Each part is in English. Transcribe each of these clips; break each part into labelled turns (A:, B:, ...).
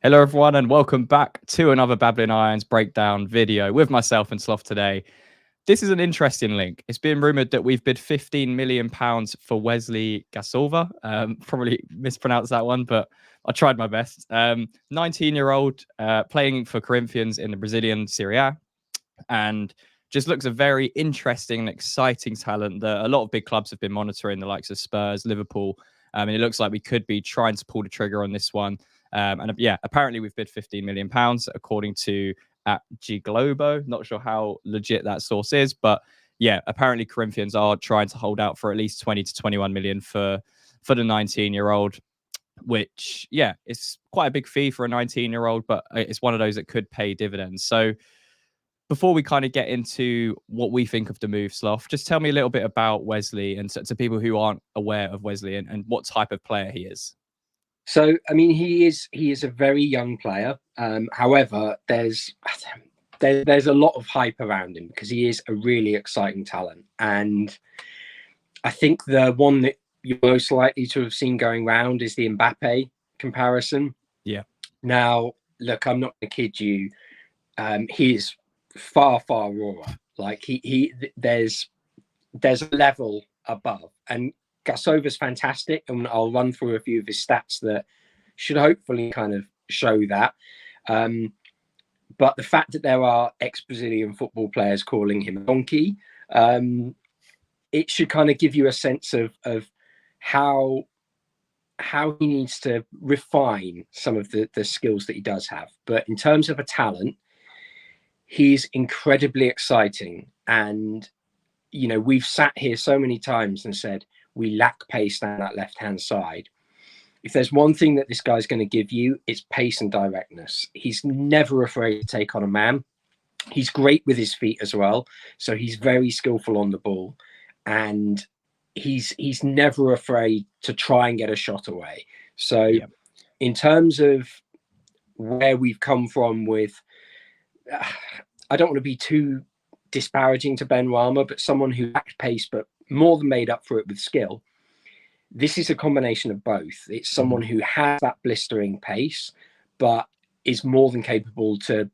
A: Hello, everyone, and welcome back to another Babbling Irons breakdown video with myself and Sloth today. This is an interesting link. It's been rumoured that we've bid £15 million for Wesley Gassova. Probably mispronounced that one, but I tried my best. 19-year-old playing for Corinthians in the Brazilian Serie A, and just looks a very interesting and exciting talent that a lot of big clubs have been monitoring, the likes of Spurs, Liverpool. And it looks like we could be trying to pull the trigger on this one. Apparently we've bid £15 million, according to at G Globo. Not sure how legit that source is, but yeah, apparently Corinthians are trying to hold out for at least 20 to 21 million for the 19-year-old, which, yeah, it's quite a big fee for a 19-year-old, but it's one of those that could pay dividends. So before we kind of get into what we think of the move, Sloth, just tell me a little bit about Wesley and to people who aren't aware of Wesley and what type of player he is.
B: So, I mean, he is a very young player. However, there's a lot of hype around him because he is a really exciting talent. And I think the one that you're most likely to have seen going round is the Mbappe comparison.
A: Yeah.
B: Now, look, I'm not going to kid you. He is far rawer. Like there's a level above, and Gassova's fantastic, and I'll run through a few of his stats that should hopefully kind of show that. But the fact that there are ex-Brazilian football players calling him a donkey, it should kind of give you a sense of how he needs to refine some of the skills that he does have. But in terms of a talent, he's incredibly exciting. And, you know, we've sat here so many times and said, we lack pace down that left-hand side. If there's one thing that this guy's going to give you, it's pace and directness. He's never afraid to take on a man. He's great with his feet as well. So he's very skillful on the ball. And he's never afraid to try and get a shot away. So in terms of where we've come from with, I don't want to be too disparaging to Ben Rama, but someone who lacked pace but more than made up for it with skill. This is a combination of both. It's someone who has that blistering pace, but is more than capable to,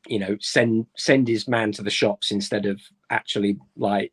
B: you know, send his man to the shops instead of actually like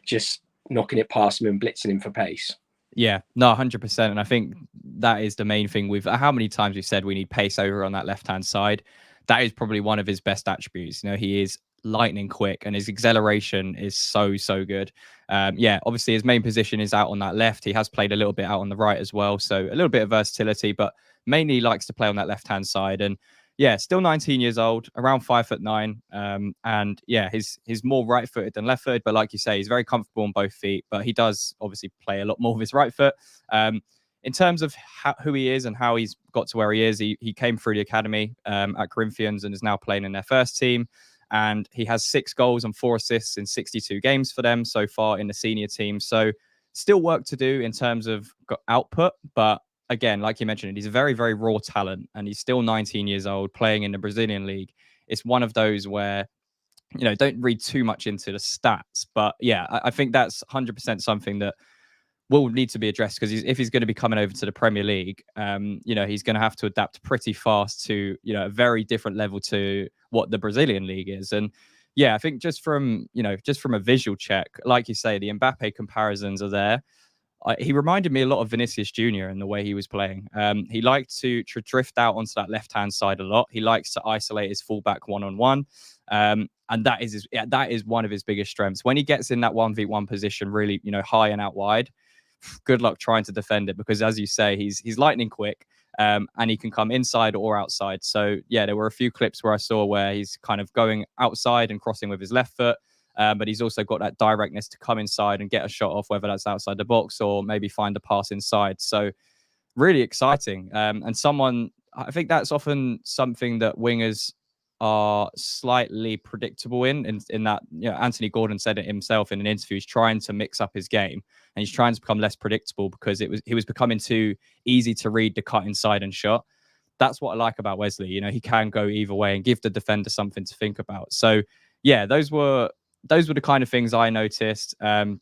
B: just knocking it past him and blitzing him for pace.
A: Yeah, no, 100%. And I think that is the main thing. With how many times we've said we need pace over on that left-hand side. That is probably one of his best attributes. You know, he is lightning quick and his acceleration is so good. Obviously his main position is out on that left. He has played a little bit out on the right as well, so a little bit of versatility, but mainly likes to play on that left hand side. And yeah, still 19 years old, around 5'9", and yeah, he's more right footed than left footed, but like you say, he's very comfortable on both feet, but he does obviously play a lot more with his right foot. In terms of who he is and how he's got to where he is, he came through the academy at Corinthians and is now playing in their first team. And he has 6 goals and 4 assists in 62 games for them so far in the senior team. So still work to do in terms of output. But again, like you mentioned, he's a very raw talent and he's still 19 years old playing in the Brazilian league. It's one of those where, you know, don't read too much into the stats. But yeah, I think that's 100% something that will need to be addressed because if he's going to be coming over to the Premier League, you know, he's going to have to adapt pretty fast to, you know, a very different level to what the Brazilian league is. And yeah, I think just from a visual check, like you say, the Mbappe comparisons are there. He reminded me a lot of Vinicius Jr. in the way he was playing. He liked to drift out onto that left-hand side a lot. He likes to isolate his fullback one-on-one. And that is one of his biggest strengths. When he gets in that 1v1 position, really, you know, high and out wide, good luck trying to defend it because, as you say, he's lightning quick, and he can come inside or outside. So yeah, there were a few clips where I saw where he's kind of going outside and crossing with his left foot, but he's also got that directness to come inside and get a shot off, whether that's outside the box or maybe find a pass inside. So really exciting, and someone, I think that's often something that wingers are slightly predictable in that, you know, Anthony Gordon said it himself in an interview. He's trying to mix up his game and he's trying to become less predictable because he was becoming too easy to read the cut inside and shot. That's what I like about Wesley. You know, he can go either way and give the defender something to think about. So yeah, those were the kind of things I noticed. And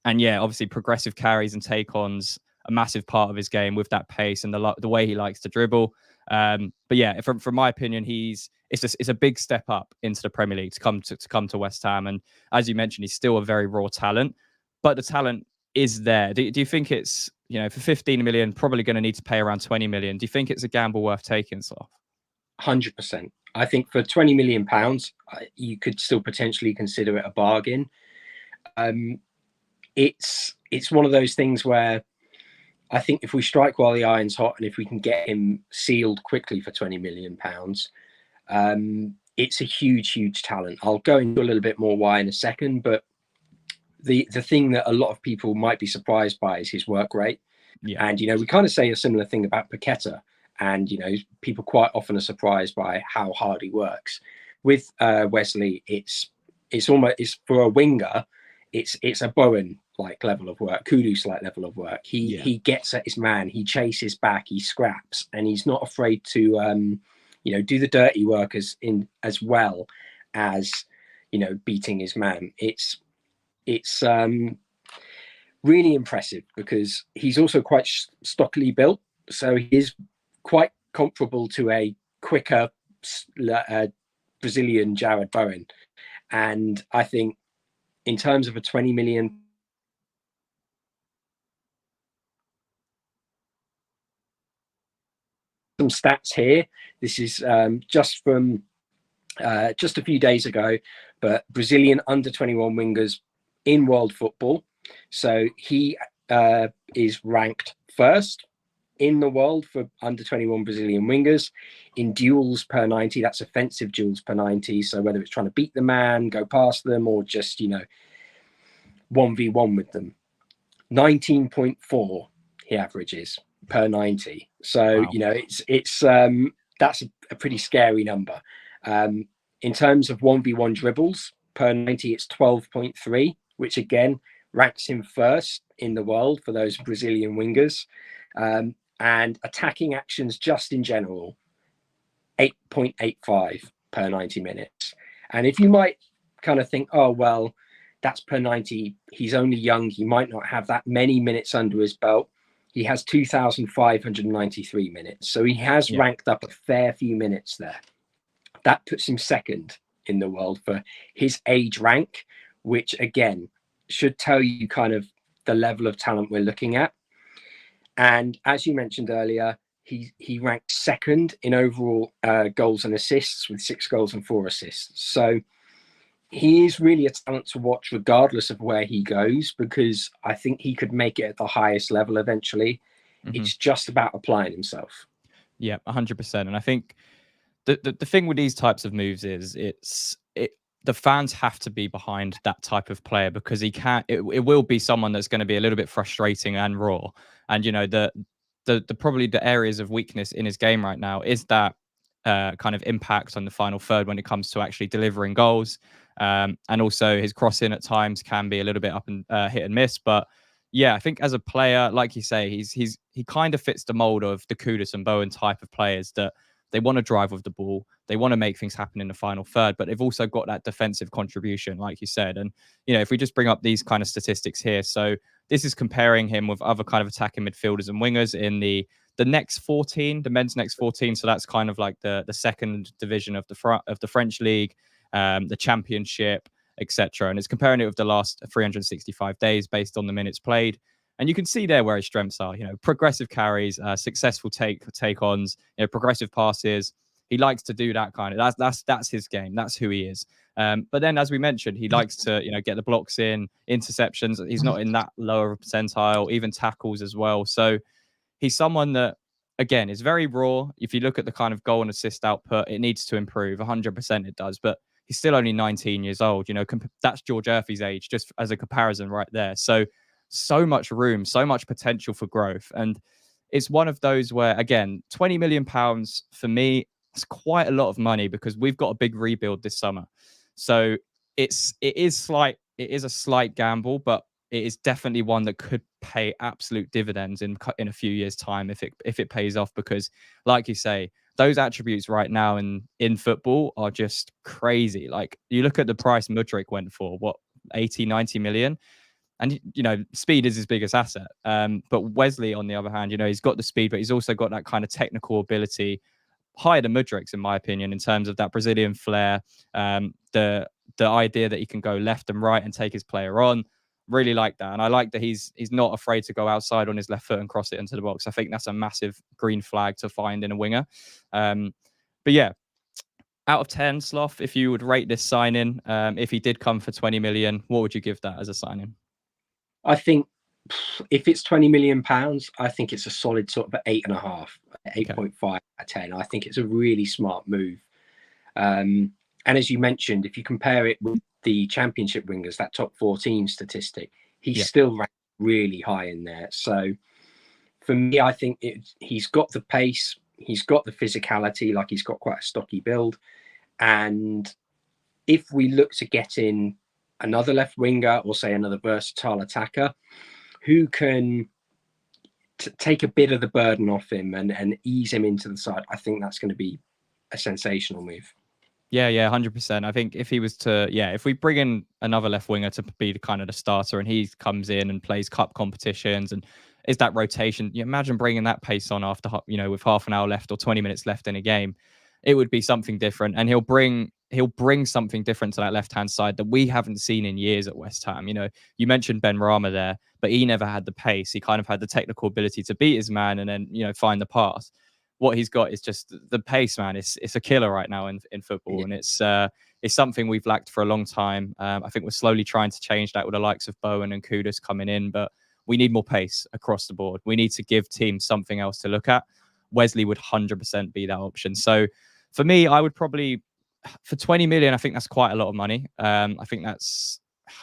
A: yeah, obviously progressive carries and take-ons, a massive part of his game with that pace and the way he likes to dribble. But yeah, from my opinion, it's a big step up into the Premier League to come to West Ham. And as you mentioned, he's still a very raw talent, but the talent is there. Do you think it's, for 15 million, probably going to need to pay around 20 million? Do you think it's a gamble worth taking, Sloth?
B: 100%. I think for 20 million pounds, you could still potentially consider it a bargain. It's one of those things where I think if we strike while the iron's hot, and if we can get him sealed quickly for 20 million pounds, it's a huge talent. I'll go into a little bit more why in a second, but the thing that a lot of people might be surprised by is his work rate.
A: Yeah.
B: And we kind of say a similar thing about Paqueta, and people quite often are surprised by how hard he works. With Wesley, it's for a winger, it's a Bowen like level of work, Kudus like level of work. He gets at his man, he chases back, he scraps, and he's not afraid to do the dirty work as well as beating his man. It's really impressive because he's also quite stockily built, so he is quite comparable to a quicker Brazilian Jared Bowen. And I think in terms of a 20 million some stats here, this is just from just a few days ago, but Brazilian under 21 wingers in world football. So he is ranked first in the world for under 21 Brazilian wingers in duels per 90. That's offensive duels per 90. So whether it's trying to beat the man, go past them, or just 1v1 with them, 19.4 he averages per 90. So
A: Wow.
B: it's that's a pretty scary number. In terms of 1v1 dribbles per 90, it's 12.3, which again ranks him first in the world for those Brazilian wingers. And attacking actions just in general, 8.85 per 90 minutes. And if you might kind of think, oh, well, that's per 90, he's only young, he might not have that many minutes under his belt. He has 2,593 minutes. So he has ranked up a fair few minutes there. That puts him second in the world for his age rank, which again should tell you kind of the level of talent we're looking at. And as you mentioned earlier, he ranked second in overall goals and assists with 6 goals and 4 assists. So he is really a talent to watch regardless of where he goes, because I think he could make it at the highest level eventually. Mm-hmm. It's just about applying himself.
A: Yeah, 100%. And I think the thing with these types of moves is the fans have to be behind that type of player, because it will be someone that's going to be a little bit frustrating and raw. And the probably the areas of weakness in his game right now is that kind of impact on the final third when it comes to actually delivering goals, and also his crossing at times can be a little bit up and hit and miss. But yeah, I think as a player, like you say, he kind of fits the mold of the Kudus and Bowen type of players, that they want to drive with the ball, they want to make things happen in the final third, but they've also got that defensive contribution, like you said. And if we just bring up these kind of statistics here, so this is comparing him with other kind of attacking midfielders and wingers in the next 14, the men's next 14. So that's kind of like the second division of the French league, the championship, etc. And it's comparing it with the last 365 days based on the minutes played. And you can see there where his strengths are, progressive carries, successful take-ons, progressive passes. He likes to do that kind of, that's his game. That's who he is. But then, as we mentioned, he likes to, get the blocks in, interceptions. He's not in that lower percentile, even tackles as well. So he's someone that, again, is very raw. If you look at the kind of goal and assist output, it needs to improve. 100% it does. But he's still only 19 years old. That's George Urphy's age, just as a comparison right there. So much room, so much potential for growth. And it's one of those where, again, 20 million pounds for me, it's quite a lot of money, because we've got a big rebuild this summer. So it is a slight gamble, but it is definitely one that could pay absolute dividends in a few years' time if it pays off. Because, like you say, those attributes right now in football are just crazy. Like, you look at the price Mudryk went for, what, 80, 90 million? And, speed is his biggest asset. But Wesley, on the other hand, he's got the speed, but he's also got that kind of technical ability higher than Mudryk's, in my opinion, in terms of that Brazilian flair, the idea that he can go left and right and take his player on. Really like that. And I like that he's not afraid to go outside on his left foot and cross it into the box. I think that's a massive green flag to find in a winger. But yeah, out of 10, Sloth, if you would rate this signing, if he did come for 20 million, what would you give that as a signing?
B: I think if it's 20 million pounds, I think it's a solid sort of 8.5, 8.5 out of 10. I think it's a really smart move. And as you mentioned, if you compare it with the championship wingers, that top 14 statistic, he's still ranked really high in there. So for me, I think he's got the pace, he's got the physicality, like he's got quite a stocky build. And if we look to get in another left winger or say another versatile attacker who can take a bit of the burden off him and ease him into the side, I think that's going to be a sensational move.
A: Yeah, 100%. I think if he was to, if we bring in another left winger to be the kind of the starter and he comes in and plays cup competitions and is that rotation, you imagine bringing that pace on after, with half an hour left or 20 minutes left in a game, it would be something different. And he'll bring something different to that left-hand side that we haven't seen in years at West Ham. You mentioned Ben Rama there, but he never had the pace. He kind of had the technical ability to beat his man and then, find the pass. What he's got is just the pace, man. It's a killer right now in football, and it's something we've lacked for a long time. I think we're slowly trying to change that with the likes of Bowen and Kudus coming in, but we need more pace across the board. We need to give teams something else to look at. Wesley would 100% be that option. So for me, I would probably, for 20 million, I think that's quite a lot of money. I think that's,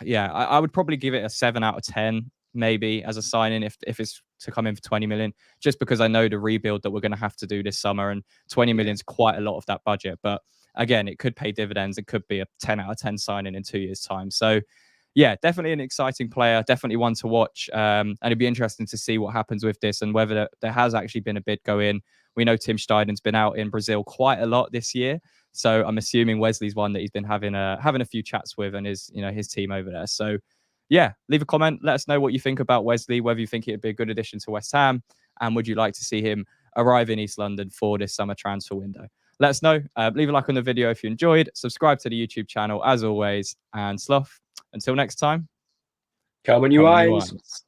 A: I would probably give it a 7 out of 10, maybe, as a sign-in if it's to come in for 20 million, just because I know the rebuild that we're going to have to do this summer, and 20 million is quite a lot of that budget. But again, it could pay dividends. It could be a 10 out of 10 signing in 2 years' time. So yeah, definitely an exciting player, definitely one to watch. And it'd be interesting to see what happens with this and whether there has actually been a bid go in. We know Tim Steiden's been out in Brazil quite a lot this year. So I'm assuming Wesley's one that he's been having a few chats with and his team over there. So yeah, leave a comment. Let us know what you think about Wesley, whether you think it'd be a good addition to West Ham, and would you like to see him arrive in East London for this summer transfer window? Let us know. Leave a like on the video if you enjoyed. Subscribe to the YouTube channel as always. And Sloth, until next time.
B: Come on, you irons.